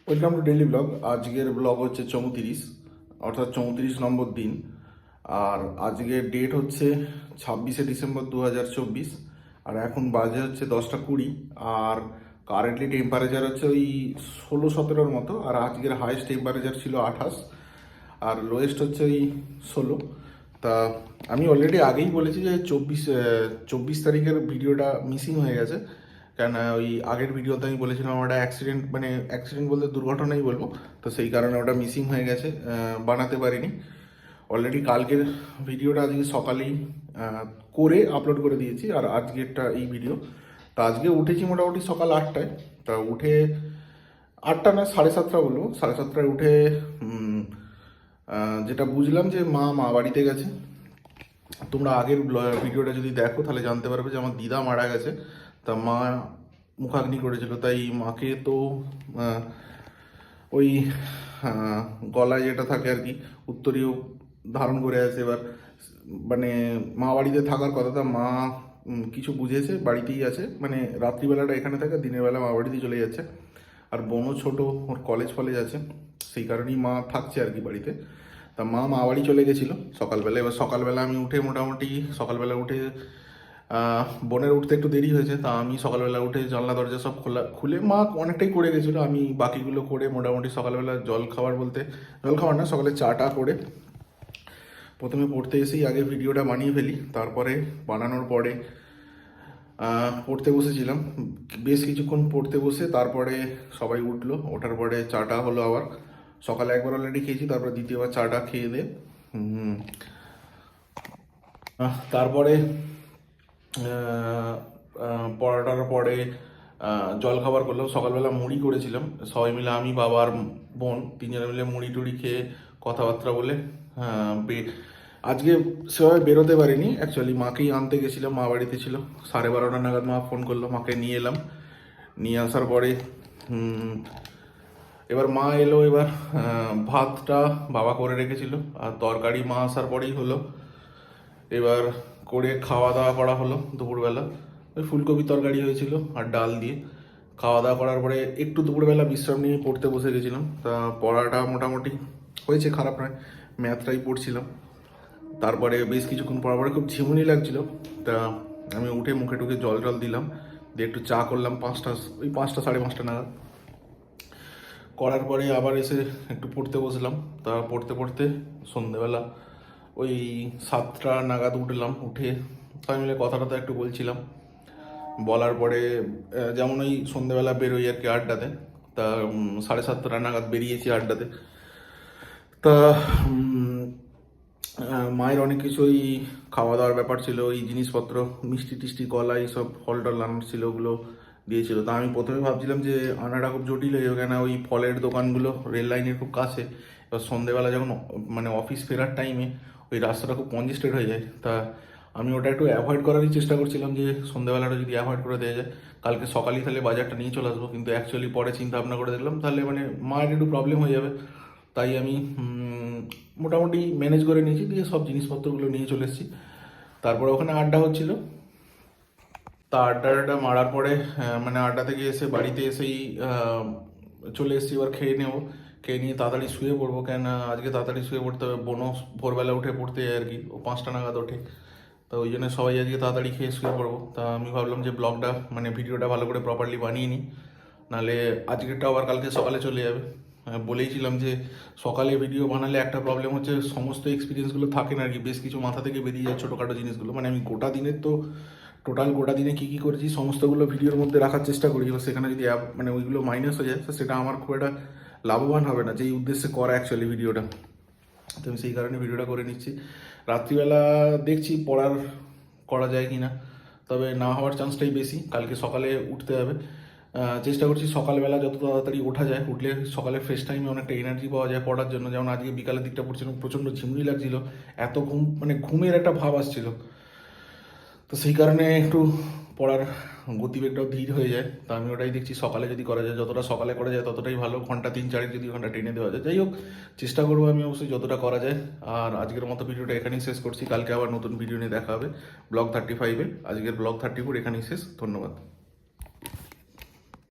Welcome to daily blog. আজকের blog হচ্ছে 34, অর্থাৎ 34 নম্বর দিন। আর আজকের ডেট হচ্ছে 26শে ডিসেম্বর 2024। আর এখন বাজে হচ্ছে 10টা 20। আর কারেন্টলি টেম্পারেচার হচ্ছে ওই 16-17-র মতো। আর আজকের হাইয়েস্ট টেম্পারেচার ছিল 28, আর লোয়েস্ট হচ্ছে ওই 16। তা আমি অলরেডি আগেই বলেছি যে 24 তারিখের ভিডিওটা মিসিং হয়ে গেছে। কেন ওই আগের ভিডিওতে আমি বলেছিলাম ওটা অ্যাক্সিডেন্ট, মানে অ্যাক্সিডেন্ট বলতে দুর্ঘটনাই বলবো। তো সেই কারণে ওটা মিসিং হয়ে গেছে, বানাতে পারিনি। অলরেডি কালকের ভিডিওটা আজকে সকালেই করে আপলোড করে দিয়েছি, আর আজকেরটা এই ভিডিও। তা আজকে উঠেছি মোটামুটি সকাল 8টায়। তা উঠে 8টা না 7:30 বলবো, 7:30টায় উঠে যেটা বুঝলাম যে মা বাড়িতে গেছে। তোমরা আগের ভিডিওটা যদি দেখো তাহলে জানতে পারবে যে আমার দিদা মারা গেছে। তা মা মুখাগ্নি করেছিল, তাই মাকে তো ওই গলায় যেটা থাকে আর কি, উত্তরীয় ধারণ করে আছে। এবার মানে মা বাড়িতে থাকার কথা, তা মা কিছু বুঝেছে, বাড়িতেই আছে। মানে রাত্রিবেলাটা এখানে থাকে, দিনের বেলা মা বাড়িতেই চলে যাচ্ছে। আর বোনও ছোট, ওর কলেজ আছে, সেই কারণেই মা থাকছে আর কি বাড়িতে। তা মা বাড়ি চলে গেছিলো সকালবেলা। এবার সকালবেলা আমি উঠে মোটামুটি সকালবেলা উঠে বোনের উঠতে একটু দেরি হয়েছে, তা আমি সকালবেলা উঠে জানলা দরজা সব খুলে মা অনেকটাই করে গেছিলো, আমি বাকিগুলো করে মোটামুটি সকালবেলা জল খাবার না, সকালে চাটা করে প্রথমে পড়তে এসেই আগে ভিডিওটা বানিয়ে ফেলি। তারপরে বানানোর পরে পড়তে বসেছিলাম, বেশ কিছুক্ষণ পড়তে বসে তারপরে সবাই উঠলো। ওঠার পরে চাটা হলো আবার। সকালে একবার অলরেডি খেয়েছি, তারপরে দ্বিতীয়বার চাটা খেয়ে দে তারপরে পড়াটার পরে জল খাবার করলাম। সকালবেলা মুড়ি করেছিলাম, সবাই মিলে, আমি, বাবা আর বোন, তিনজনে মিলে মুড়ি টুড়ি খেয়ে কথাবার্তা বলে আজকে সেভাবে বেরোতে পারিনি। অ্যাকচুয়ালি মাকেই আনতে গেছিলাম, মা বাড়িতে ছিল। 12:30 নাগাদ মা ফোন করলো, মাকে নিয়ে এলাম। নিয়ে আসার পরে এবার মা এলো। এবার ভাতটা বাবা করে রেখেছিল, আর তরকারি মা আসার পরেই হলো। এবার করে খাওয়া দাওয়া করা হলো দুপুরবেলা। ওই ফুলকপি তরকারি হয়েছিল আর ডাল দিয়ে। খাওয়া দাওয়া করার পরে একটু দুপুরবেলা বিশ্রাম নিয়ে পড়তে বসে গেছিলাম। তা পড়াটা মোটামুটি হয়েছে, খারাপ নয়। ম্যাথটাই পড়ছিলাম। তারপরে বেশ কিছুক্ষণ পর পরে খুব ঝিমুনি লাগছিল, তা আমি উঠে মুখে টুকে জল দিলাম, দিয়ে একটু চা করলাম 5টা, ওই 5টা 5:30 নাগাদ। করার পরে আবার এসে একটু পড়তে বসলাম। তা পড়তে সন্ধেবেলা ওই 7টা নাগাদ উঠলাম। উঠে সবাই মিলে কথাটা একটু বলছিলাম। বলার পরে যেমন ওই সন্ধেবেলা বেরোই আর কি আড্ডাতে। তা 7:30 নাগাদ বেরিয়েছি আড্ডাতে। তা মায়ের অনেক কিছুই খাওয়া দাওয়ার ব্যাপার ছিল, ওই জিনিসপত্র মিষ্টি টিষ্টি কলা এইসব ফল টল আনার ছিল, ওগুলো দিয়েছিল। তা আমি প্রথমে ভাবছিলাম যে আনাটা খুব জটিল হয়ে যাবে, কেন ওই ফলের দোকানগুলো রেল লাইনের খুব কাছে। এবার সন্ধেবেলা যখন মানে অফিস ফেরার টাইমে ওই রাস্তাটা খুব কনজেস্টেড হয়ে যায়। তা আমি ওটা একটু অ্যাভয়েড করারই চেষ্টা করছিলাম, যে সন্ধেবেলাটা যদি অ্যাভয়েড করে দেওয়া যায়, কালকে সকালেই তাহলে বাজারটা নিয়ে চলে আসবো। কিন্তু অ্যাকচুয়ালি পরে চিন্তা ভাবনা করে দেখলাম তাহলে মানে মায়ের একটু প্রবলেম হয়ে যাবে। তাই আমি মোটামুটি ম্যানেজ করে নিয়েছি, দিয়ে সব জিনিসপত্রগুলো নিয়ে চলে এসেছি। তারপরে ওখানে আড্ডা হচ্ছিল। তা আড্ডাটা মারার পরে মানে আড্ডা থেকে এসে বাড়িতে এসেই চলে এসেছি। এবার খেয়ে নেবো, খেয়ে নিয়ে তাড়াতাড়ি শুয়ে পড়বো, কেন আজকে তাড়াতাড়ি শুয়ে পড়তে হবে। বোনও ভোরবেলা উঠে পড়তে যায় আর কি, ও 5টা নাগাদ ওঠে। তো ওই জন্য সবাই আজকে তাড়াতাড়ি খেয়ে শুয়ে পড়বো। তা আমি ভাবলাম যে ব্লগটা মানে ভিডিওটা ভালো করে প্রপারলি বানিয়ে নিই, নাহলে আজকেরটা আবার কালকে সকালে চলে যাবে। বলেইছিলাম যে সকালে ভিডিও বানালে একটা প্রবলেম হচ্ছে, সমস্ত এক্সপিরিয়েন্সগুলো থাকে না আর কি, বেশ কিছু মাথা থেকে বেরিয়ে যায় ছোটোখাটো জিনিসগুলো। মানে আমি গোটা দিনের তো টোটাল গোটা দিনে কী কী করেছি সমস্তগুলো ভিডিওর মধ্যে রাখার চেষ্টা করি। এবার সেখানে যদি মানে ওইগুলো মাইনাস হয়ে যায়, তো সেটা আমার খুব একটা লাভবান হবে না, যেই উদ্দেশ্যে করা অ্যাকচুয়ালি ভিডিওটা। তো আমি সেই কারণে ভিডিওটা করে নিচ্ছি। রাত্রিবেলা দেখছি করা যায় কি না, তবে না হওয়ার চান্সটাই বেশি। কালকে সকালে উঠতে হবে, চেষ্টা করছি সকালবেলা যত তাড়াতাড়ি ওঠা যায়। উঠলে সকালে ফ্রেশ টাইমে অনেকটা এনার্জি পাওয়া যায় পড়ার জন্য। যেমন আজকে বিকালের দিকটা পড়ছিলাম, প্রচণ্ড ঝিমুনি লাগছিল, এত মানে ঘুমের একটা ভাব আসছিল। তো সেই কারণে একটু পড়ার গতিবেগটাও ধীর হয়ে যায়। তো আমি ওটাই দেখছি সকালে যদি করা যায়, যতটা সকালে করা যায় ততটাই ভালো। ঘন্টা 3-4 যদি ঘন্টা টেনে দেওয়া যায়, যাই হোক চেষ্টা করবো আমি অবশ্যই যতটা করা যায়। আর আজকের মতো ভিডিওটা এখানেই শেষ করছি, কালকে আবার নতুন ভিডিও নিয়ে দেখা হবে ব্লগ 35-এ। আজকের ব্লগ 34 এখানেই শেষ। ধন্যবাদ।